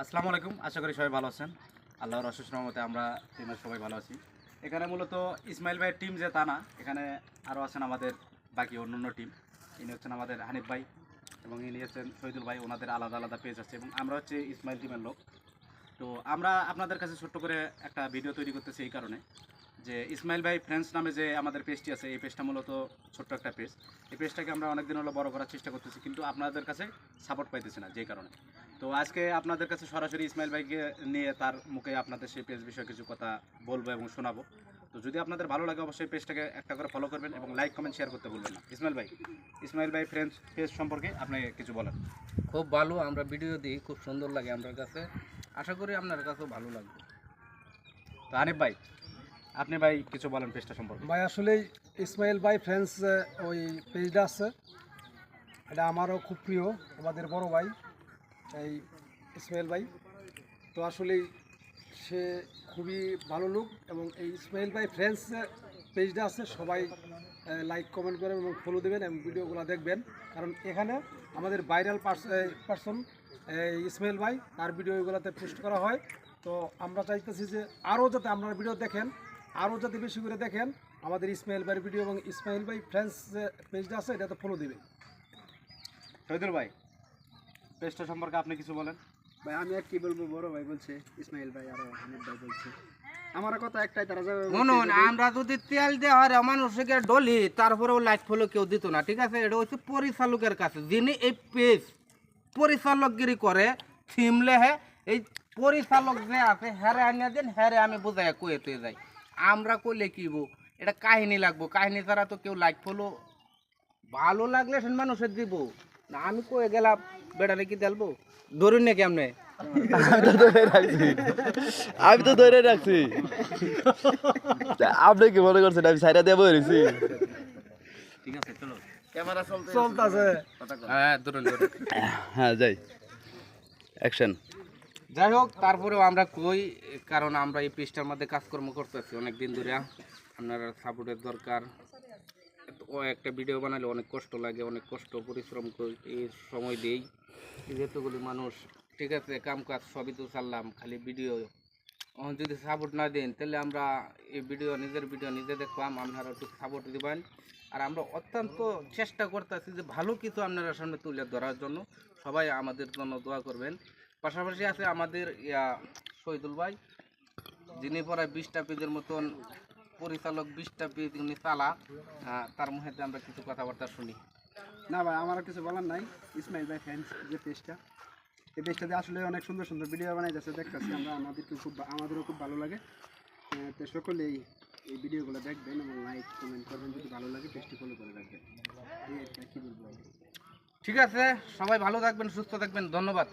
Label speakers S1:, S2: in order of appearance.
S1: আসসালামু আলাইকুম, আশা করি সবাই ভালো আছেন। আল্লাহর অশেষ রহমতে আমরা টিমের সবাই ভালো আছি। এখানে মূলত ইসমাইল ভাইয়ের টিম যে তা না, এখানে আরও আছেন আমাদের বাকি অন্যান্য টিম। ইনি হচ্ছেন আমাদের হানিফ ভাই এবং ইনি হচ্ছেন শহীদুল ভাই। ওনাদের আলাদা আলাদা পেজ আছে এবং আমরা হচ্ছে ইসমাইল টিমের লোক। তো আমরা আপনাদের কাছে ছোট্ট করে একটা ভিডিও তৈরি করতেছি এই কারণে যে ইসমাইল ভাই ফ্রেন্ডস নামে যে আমাদের পেজটি আছে, এই পেজটা মূলত ছোট্ট একটা পেজ। এই পেজটাকে আমরা অনেকদিন হলো বড় করার চেষ্টা করতেছি, কিন্তু আপনাদের কাছে সাপোর্ট পাইতেছি না, যেই কারণে। তো আজকে আপনাদের কাছে সরাসরি ইসমাইল ভাইকে নিয়ে তার মুখে আপনাদের সেই পেজ বিষয়ে কিছু কথা বলবো এবং শোনাবো। তো যদি আপনাদের ভালো লাগে অবশ্যই পেজটাকে একটা করে ফলো করবেন এবং লাইক কমেন্ট শেয়ার করতে ভুলবেন না। ইসমাইল ভাই ফ্রেন্ডস পেজ সম্পর্কে আপনি কিছু বলেন।
S2: খুব ভালো, আমরা ভিডিও দিই, খুব সুন্দর লাগে আমার কাছে। আশা করি আপনার কাছেও ভালো লাগবে।
S1: তো হানিফ ভাই, আপনি ভাই কিছু বলেন পেজটা সম্পর্কে।
S3: ভাই আসলে ইসমাইল ভাই ফ্রেন্ডস ওই পেজটা আছে, এটা আমারও খুব প্রিয়, আমাদের বড় ভাই এই ইসমাইল ভাই। তো আসলে সে খুবই ভালো লোক এবং এই ইসমাইল ভাই ফ্রেন্ডস পেজটা আছে, সবাই লাইক কমেন্ট করেন এবং ফলো দেবেন এবং ভিডিওগুলো দেখবেন, কারণ এখানে আমাদের ভাইরাল পার্সন ইসমাইল ভাই, তার ভিডিওগুলোতে পোস্ট করা হয়। তো আমরা চাইতেছি যে আরও যাতে আপনারা ভিডিও দেখেন, আরও যাতে বেশি করে দেখেন আমাদের ইসমাইল ভাইয়ের ভিডিও এবং ইসমাইল ভাই ফ্রেন্ডস যে পেজটা আছে এটাতে ফলো দেবেন।
S1: শহীদুল ভাই, পেজটা সম্পর্কে আপনি কিছু বলেন।
S4: ভাই আমি আর কি বলবো, বড় ভাই বলছে, ইসমাইল ভাই আর হানিফ ভাই বলছে, আমার কথা একটাই, তারা যাবে
S2: শুনুন, আমরা যদি তেল দেওয়া হয় মানুষকে ডলি, তারপরেও লাইক ফলো কেউ দিত না, ঠিক আছে? এটা হচ্ছে পরিচালকের কাছে, যিনি এই পেজ পরিচালকগিরি করে, থিম লেহে, এই পরিচালক যে আছে হ্যারে আনিয়ে দিন, হ্যারে আমি বোঝাই কয়েতে যাই। আমরা করলে কিব, এটা কাহিনী লাগবো, কাহিনী ছাড়া তো কেউ লাইক ফলো ভালো লাগলে সে মানুষের দিব না। আমি কয়ে গেলাম বেটারে কি দেলবো, ধরুন নাকি আপনি?
S5: আমি তো ধরে রাখছি। আপনি কি মনে করছেন আমি সাইডা দিয়ে বলেছি?
S1: ঠিক আছে, চলো
S4: ক্যামেরা
S3: চলতেছে।
S2: হ্যাঁ ধরুন ধরুন।
S5: হ্যাঁ যাই, অ্যাকশন।
S2: যাই হোক, তারপরেও আমরা কই, কারণ আমরা এই পেজটার মধ্যে কাজকর্ম করতেছি অনেক দিন ধরে। আপনার সাপোর্টের দরকার। ও একটা ভিডিও বানালে অনেক কষ্ট লাগে, অনেক কষ্ট পরিশ্রম করি, এই সময় দেই যেতগুলি মানুষ, ঠিক আছে? কাম কাজ সবই তো চাললাম, খালি ভিডিও যদি সাপোর্ট না দেন তাহলে আমরা এই নিজের ভিডিও নিজে দেখলাম, আপনারা একটু সাপোর্ট দিবেন। আর আমরা অত্যন্ত চেষ্টা করতেছি যে ভালো কিছু আপনারা সামনে তুলে ধরার জন্য। সবাই আমাদের জন্য দোয়া করবেন। পাশাপাশি আছে আমাদের শহীদুল ভাই, যিনি প্রায় 20টা পেজের মতন পরিচালক, 20টা পেজ উনি চালা। তার মুখে আমরা কিছু কথাবার্তা শুনি।
S4: না ভাই, আমার আর কিছু বলার নাই। ইসমাইল ভাই ফ্রেন্ডস যে পেজটা, এই পেজটাতে আসলে অনেক সুন্দর সুন্দর ভিডিও বানাই যাচ্ছে, দেখতেছি আমরা, আমাদেরও খুব ভালো লাগে। তো সকলেই এই ভিডিওগুলো দেখবেন এবং লাইক কমেন্ট করবেন, যদি ভালো লাগে পেজটি ফলো করে রাখবেন। এই একটা কি বলবো।
S2: ঠিক আছে, সবাই ভালো থাকবেন, সুস্থ থাকবেন, ধন্যবাদ।